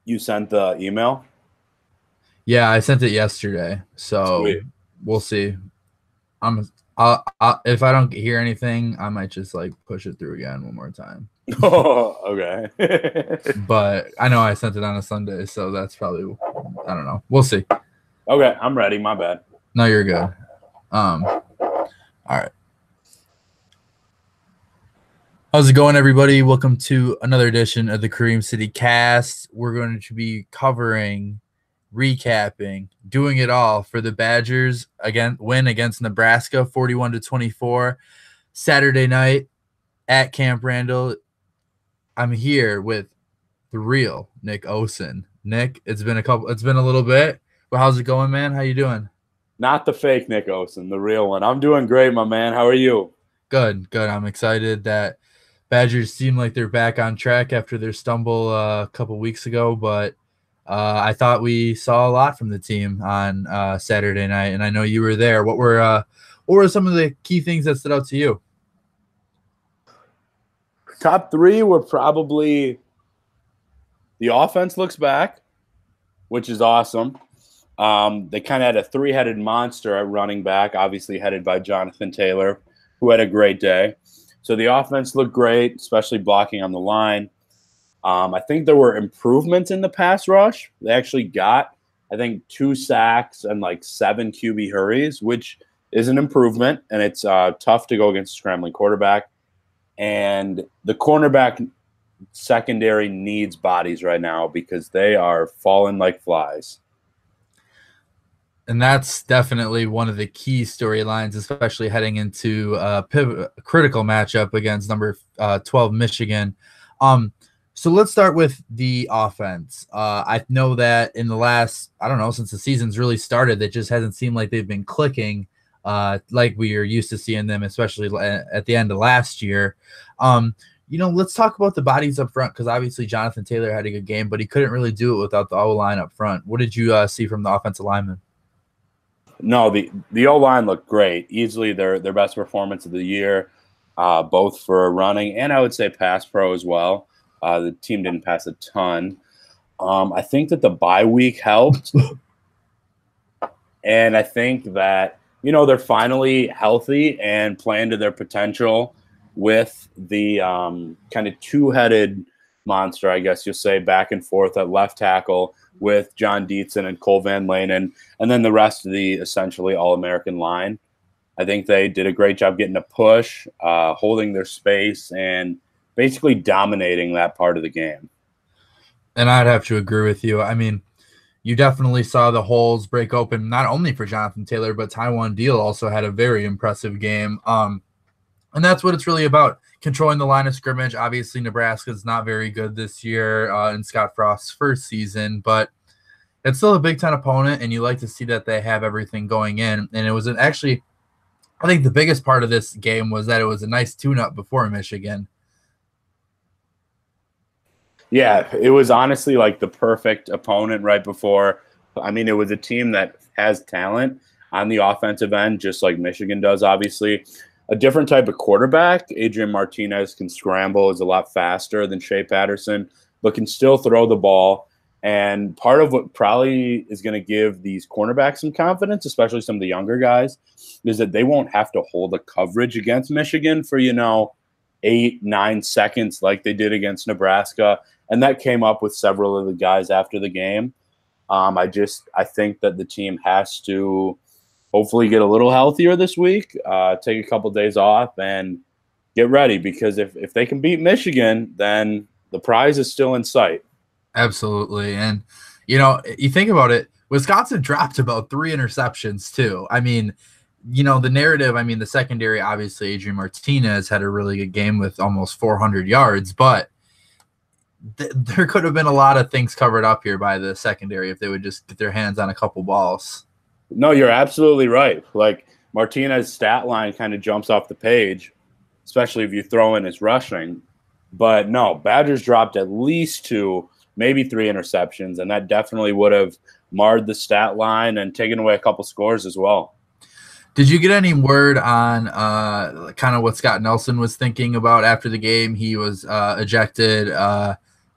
You sent the email? Yeah, I sent it yesterday, so Sweet. we'll see. If I don't hear anything, I might just like push it through again one more time. Oh, okay. But I know I sent it on a Sunday, so that's probably I don't know. We'll see. Okay, I'm ready. My bad. No, you're good. All right. How's it going, everybody? Welcome to another edition of the Kareem City Cast. We're going to be covering, recapping, doing it all for the Badgers win against Nebraska, 41-24, Saturday night at Camp Randall. I'm here with the real Nick Osen. Nick, it's been a little bit, but how's it going, man? How you doing? Not the fake Nick Osen, the real one. I'm doing great, my man. How are you? Good. I'm excited that Badgers seem like they're back on track after their stumble a couple weeks ago, but I thought we saw a lot from the team on Saturday night, and I know you were there. What were some of the key things that stood out to you? Top three were probably the offense looks back, which is awesome. They kind of had a three-headed monster at running back, obviously headed by Jonathan Taylor, who had a great day. So the offense looked great, especially blocking on the line. I think there were improvements in the pass rush. They actually got, I think, 2 sacks and like 7 QB hurries, which is an improvement, and it's tough to go against a scrambling quarterback. And the cornerback secondary needs bodies right now because they are falling like flies. And that's definitely one of the key storylines, especially heading into a critical matchup against number 12 Michigan. So let's start with the offense. I know that in the last, I don't know, since the season's really started, it just hasn't seemed like they've been clicking like we are used to seeing them, especially at the end of last year. Let's talk about the bodies up front, because obviously Jonathan Taylor had a good game, but he couldn't really do it without the O-line up front. What did you see from the offensive linemen? No, the O-line looked great. Easily their best performance of the year, both for running and I would say pass pro as well. The team didn't pass a ton. I think that the bye week helped. And I think that, they're finally healthy and playing to their potential with the kind of two-headed monster, I guess you'll say, back and forth at left tackle with John Dietzen and Cole Van Lanen, and then the rest of the essentially All-American line. I think they did a great job getting a push, holding their space, and basically dominating that part of the game. And I'd have to agree with you. I mean, you definitely saw the holes break open, not only for Jonathan Taylor, but Taiwan Deal also had a very impressive game. And that's what it's really about, controlling the line of scrimmage. Obviously, Nebraska's not very good this year in Scott Frost's first season, but it's still a Big Ten opponent, and you like to see that they have everything going in. And it was actually, I think the biggest part of this game was that it was a nice tune-up before Michigan. Yeah, it was honestly like the perfect opponent right before. I mean, it was a team that has talent on the offensive end, just like Michigan does, obviously. A different type of quarterback. Adrian Martinez can scramble, is a lot faster than Shea Patterson, but can still throw the ball. And part of what probably is going to give these cornerbacks some confidence, especially some of the younger guys, is that they won't have to hold a coverage against Michigan for, 8-9 seconds like they did against Nebraska. And that came up with several of the guys after the game. I think that the team has to hopefully get a little healthier this week, take a couple days off, and get ready, because if they can beat Michigan, then the prize is still in sight. Absolutely. And, you think about it, Wisconsin dropped about 3 interceptions too. I mean, the narrative, the secondary, obviously Adrian Martinez had a really good game with almost 400 yards, but there could have been a lot of things covered up here by the secondary if they would just get their hands on a couple balls. No, you're absolutely right. Like, Martinez's stat line kind of jumps off the page, especially if you throw in his rushing. But no, Badgers dropped at least 2, maybe 3 interceptions, and that definitely would have marred the stat line and taken away a couple scores as well. Did you get any word on kind of what Scott Nelson was thinking about after the game? He was ejected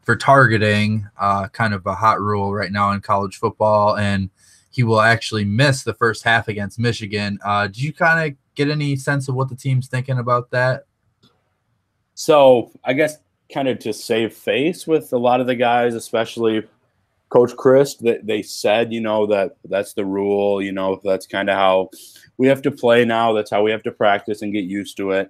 for targeting, kind of a hot rule right now in college football, and he will actually miss the first half against Michigan. Did you kind of get any sense of what the team's thinking about that? So I guess kind of to save face with a lot of the guys, especially Coach Chris, that they said, that that's the rule, that's kind of how we have to play now. That's how we have to practice and get used to it.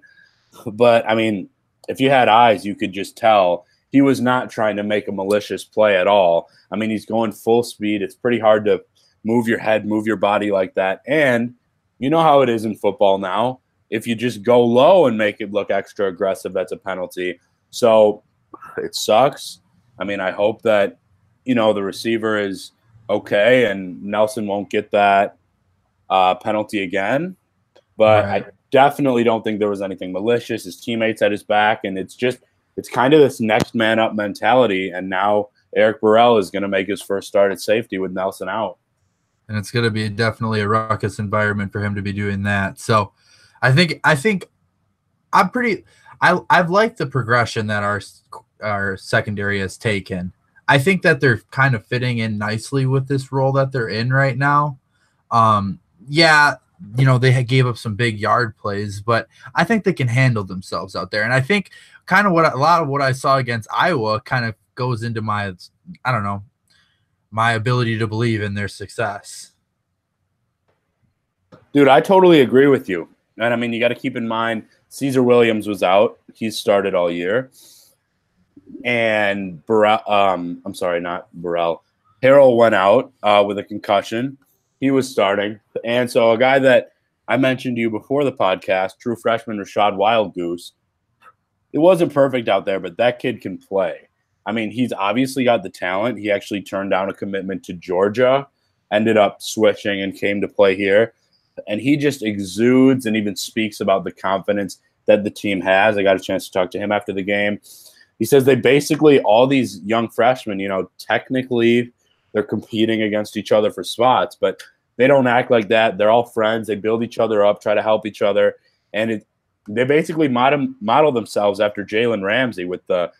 But I mean, if you had eyes, you could just tell he was not trying to make a malicious play at all. I mean, he's going full speed. It's pretty hard to move your head, move your body like that. And you know how it is in football now. If you just go low and make it look extra aggressive, that's a penalty. So it sucks. I mean, I hope that, the receiver is okay and Nelson won't get that penalty again. But right. I definitely don't think there was anything malicious. His teammates had his back, and it's kind of this next man up mentality. And now Eric Burrell is going to make his first start at safety with Nelson out. And it's going to be definitely a ruckus environment for him to be doing that. So I think I've liked the progression that our secondary has taken. I think that they're kind of fitting in nicely with this role that they're in right now. They gave up some big yard plays, but I think they can handle themselves out there. And I think kind of a lot of what I saw against Iowa kind of goes into my ability to believe in their success. Dude, I totally agree with you. And I mean, you got to keep in mind, Caesar Williams was out. He's started all year. And Harrell went out with a concussion. He was starting. And so a guy that I mentioned to you before the podcast, true freshman Rashad Wildgoose, it wasn't perfect out there, but that kid can play. I mean, he's obviously got the talent. He actually turned down a commitment to Georgia, ended up switching and came to play here. And he just exudes and even speaks about the confidence that the team has. I got a chance to talk to him after the game. He says they basically, all these young freshmen, technically they're competing against each other for spots, but they don't act like that. They're all friends. They build each other up, try to help each other. And they basically model themselves after Jalen Ramsey with the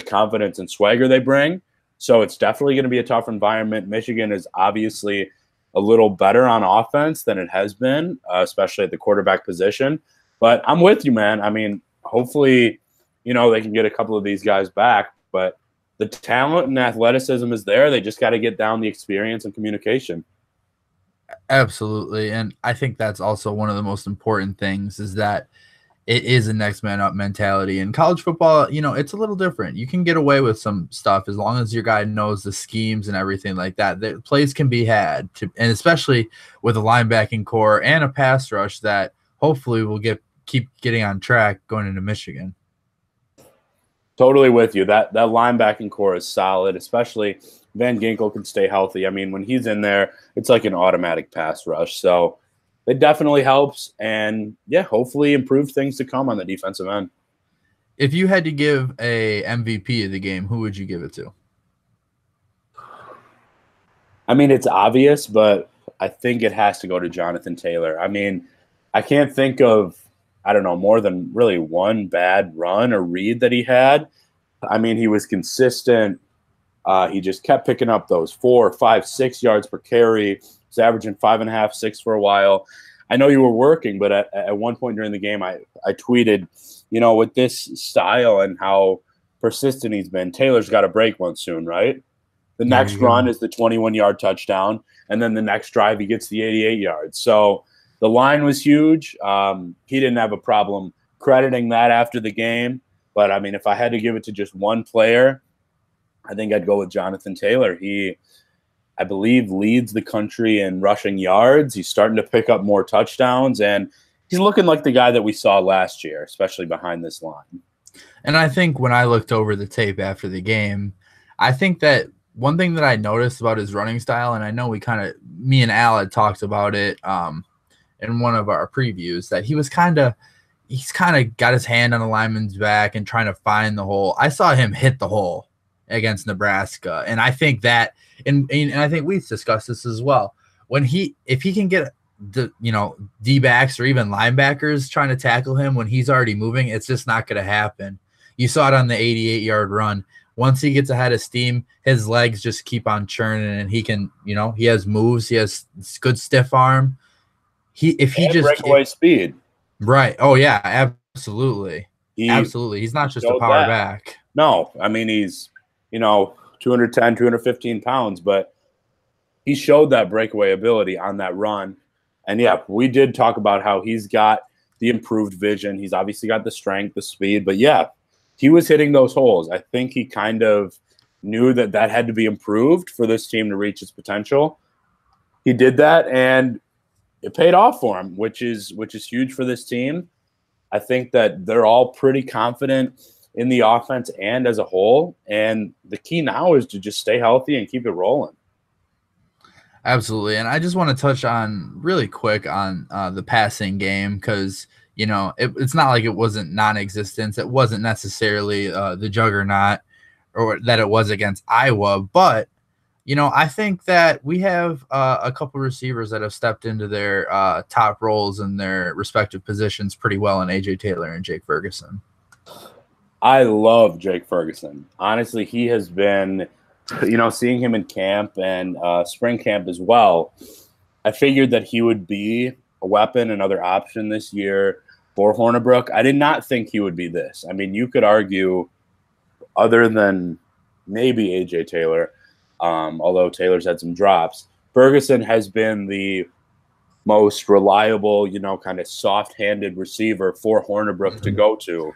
confidence and swagger they bring. So it's definitely going to be a tough environment. Michigan is obviously a little better on offense than it has been, especially at the quarterback position. But I'm with you, man. I mean, hopefully, they can get a couple of these guys back. But the talent and athleticism is there. They just got to get down the experience and communication. Absolutely. And I think that's also one of the most important things is that it is a next man up mentality. In college football, it's a little different. You can get away with some stuff as long as your guy knows the schemes and everything like that. The plays can be had, and especially with a linebacking core and a pass rush that hopefully will keep getting on track going into Michigan. Totally with you. That linebacking core is solid, especially Van Ginkel can stay healthy. I mean, when he's in there, it's like an automatic pass rush. So it definitely helps, and hopefully improve things to come on the defensive end. If you had to give a MVP of the game, who would you give it to? I mean, it's obvious, but I think it has to go to Jonathan Taylor. I mean, I can't think of, more than really one bad run or read that he had. I mean, he was consistent. He just kept picking up those 4, 5, 6 yards per carry. He's averaging 5.5, 6 for a while. I know you were working, but at one point during the game, I tweeted, with this style and how persistent he's been, Taylor's got to break one soon, right? The next run is the 21-yard touchdown, and then the next drive he gets the 88 yards. So the line was huge. He didn't have a problem crediting that after the game. But, I mean, if I had to give it to just one player, I think I'd go with Jonathan Taylor. He, I believe, leads the country in rushing yards. He's starting to pick up more touchdowns, and he's looking like the guy that we saw last year, especially behind this line. And I think when I looked over the tape after the game, I think that one thing that I noticed about his running style, and I know me and Al had talked about it in one of our previews, that he's kind of got his hand on the lineman's back and trying to find the hole. I saw him hit the hole against Nebraska, and I think that, and I think we've discussed this as well. If he can get the D-backs or even linebackers trying to tackle him when he's already moving, it's just not going to happen. You saw it on the 88-yard run. once he gets ahead of steam, his legs just keep on churning, and he can, he has moves, he has good stiff arm. If he And just breakaway speed. right, oh yeah, absolutely, He absolutely. He's not just a showed power that. back. No, I mean, he's, 210, 215 pounds, but he showed that breakaway ability on that run. And yeah, we did talk about how he's got the improved vision. He's obviously got the strength, the speed, but yeah, he was hitting those holes. I think he kind of knew that that had to be improved for this team to reach its potential. He did that, and it paid off for him, which is huge for this team. I think that they're all pretty confident in the offense and as a whole. And the key now is to just stay healthy and keep it rolling. Absolutely. And I just want to touch on really quick on the passing game because, it's not like it wasn't non-existence. It wasn't necessarily the juggernaut or that it was against Iowa. But, I think that we have a couple receivers that have stepped into their top roles in their respective positions pretty well in A.J. Taylor and Jake Ferguson. I love Jake Ferguson. Honestly, he has been, seeing him in camp and spring camp as well. I figured that he would be a weapon, another option this year for Hornibrook. I did not think he would be this. I mean, you could argue, other than maybe AJ Taylor, although Taylor's had some drops, Ferguson has been the most reliable, kind of soft-handed receiver for Hornibrook to go to.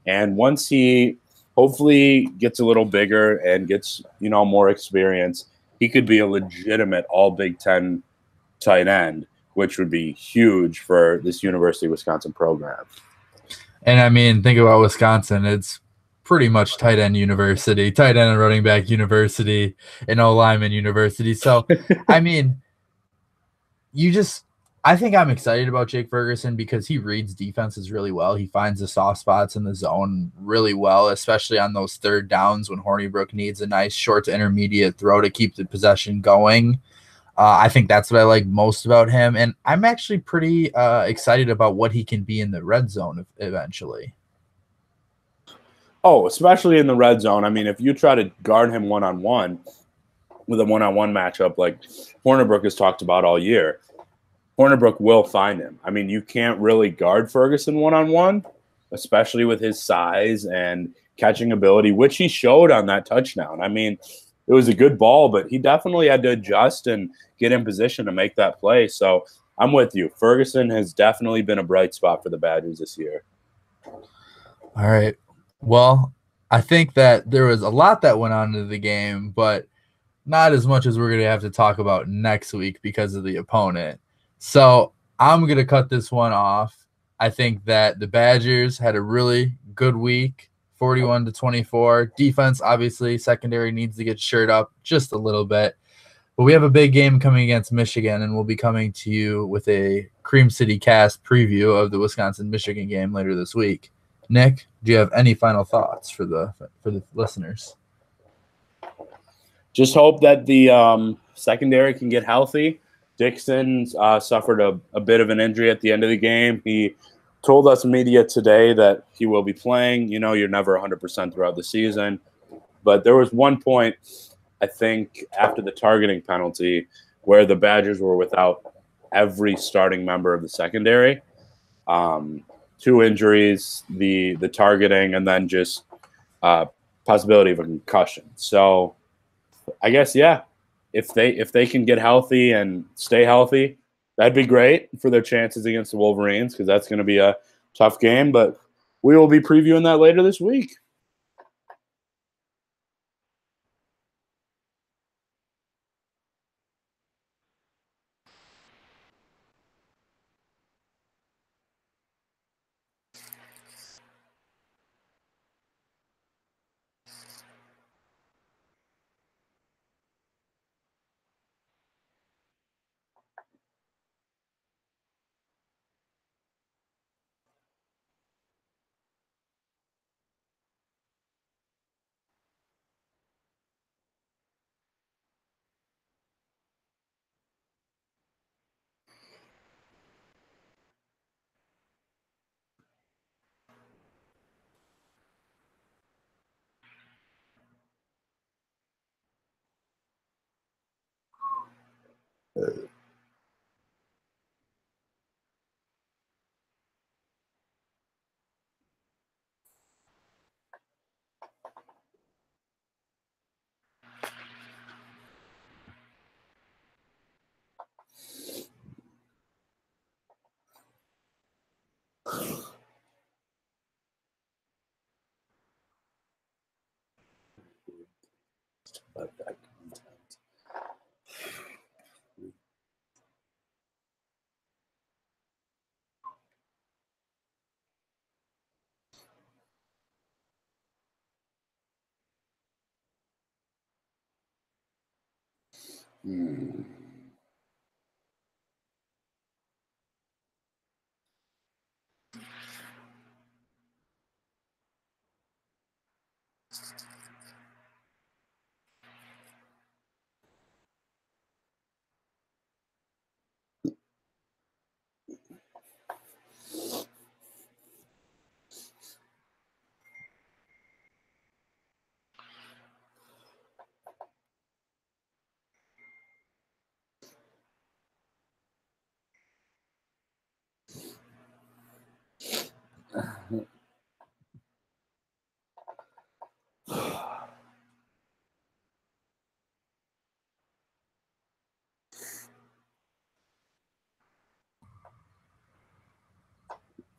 And once he hopefully gets a little bigger and gets, more experience, he could be a legitimate all Big Ten tight end, which would be huge for this University of Wisconsin program. And I mean, think about Wisconsin. It's pretty much tight end university, tight end and running back university, and O lineman university. So, I mean, I think I'm excited about Jake Ferguson because he reads defenses really well. He finds the soft spots in the zone really well, especially on those third downs when Hornibrook needs a nice short to intermediate throw to keep the possession going. I think that's what I like most about him. And I'm actually pretty excited about what he can be in the red zone eventually. Oh, especially in the red zone. I mean, if you try to guard him one-on-one with a one-on-one matchup like Hornibrook has talked about all year, Hornibrook will find him. I mean, you can't really guard Ferguson one-on-one, especially with his size and catching ability, which he showed on that touchdown. I mean, it was a good ball, but he definitely had to adjust and get in position to make that play. So I'm with you. Ferguson has definitely been a bright spot for the Badgers this year. All right. Well, I think that there was a lot that went on into the game, but not as much as we're going to have to talk about next week because of the opponent. So I'm going to cut this one off. I think that the Badgers had a really good week, 41-24. Defense, obviously, secondary needs to get shored up just a little bit. But we have a big game coming against Michigan, and we'll be coming to you with a Cream City Cast preview of the Wisconsin-Michigan game later this week. Nick, do you have any final thoughts for the listeners? Just hope that the secondary can get healthy. Dixon suffered a bit of an injury at the end of the game. He told us media today that he will be playing. You're never 100% throughout the season. But there was one point, I think, after the targeting penalty where the Badgers were without every starting member of the secondary. Two injuries, the targeting, and then just possibility of a concussion. So I guess, yeah, if they can get healthy and stay healthy, that'd be great for their chances against the Wolverines because that's going to be a tough game. But we will be previewing that later this week.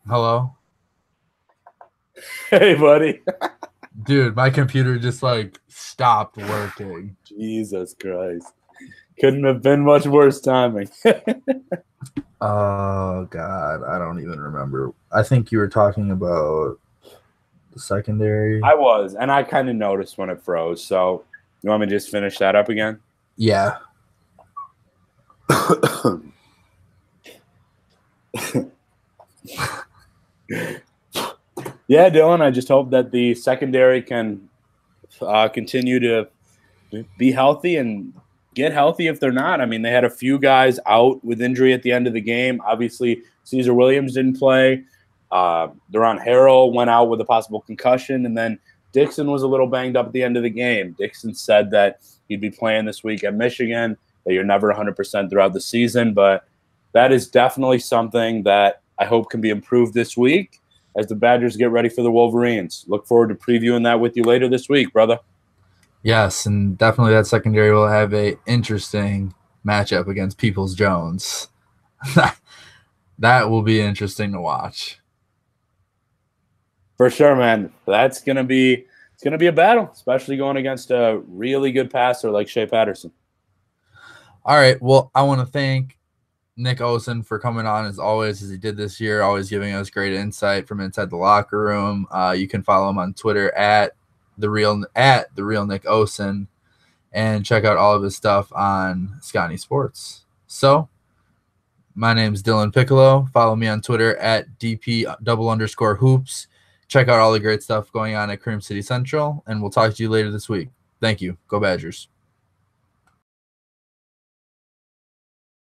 Hello? Hey, buddy. Dude, my computer just like stopped working. Jesus Christ. Couldn't have been much worse timing. Oh, God. I don't even remember. I think you were talking about the secondary. I was, and I kind of noticed when it froze. So you want me to just finish that up again? Yeah. Yeah, Dylan, I just hope that the secondary can continue to be healthy and get healthy if they're not. I mean, they had a few guys out with injury at the end of the game. Obviously, Caesar Williams didn't play. Deron Harrell went out with a possible concussion, and then Dixon was a little banged up at the end of the game. Dixon said that he'd be playing this week at Michigan, that you're never 100% throughout the season, but that is definitely something that I hope can be improved this week as the Badgers get ready for the Wolverines. Look forward to previewing that with you later this week, brother. Yes, and definitely that secondary will have a interesting matchup against Peoples-Jones. That will be interesting to watch. For sure, man. It's gonna be a battle, especially going against a really good passer like Shea Patterson. All right. Well, I want to thank Nick Osen for coming on as always, as he did this year, always giving us great insight from inside the locker room. You can follow him on Twitter at the real Nick Osen, and check out all of his stuff on Scotty Sports. So, my name's Dylan Piccolo. Follow me on Twitter at DP_hoops. Check out all the great stuff going on at Cream City Central, and we'll talk to you later this week. Thank you. Go Badgers.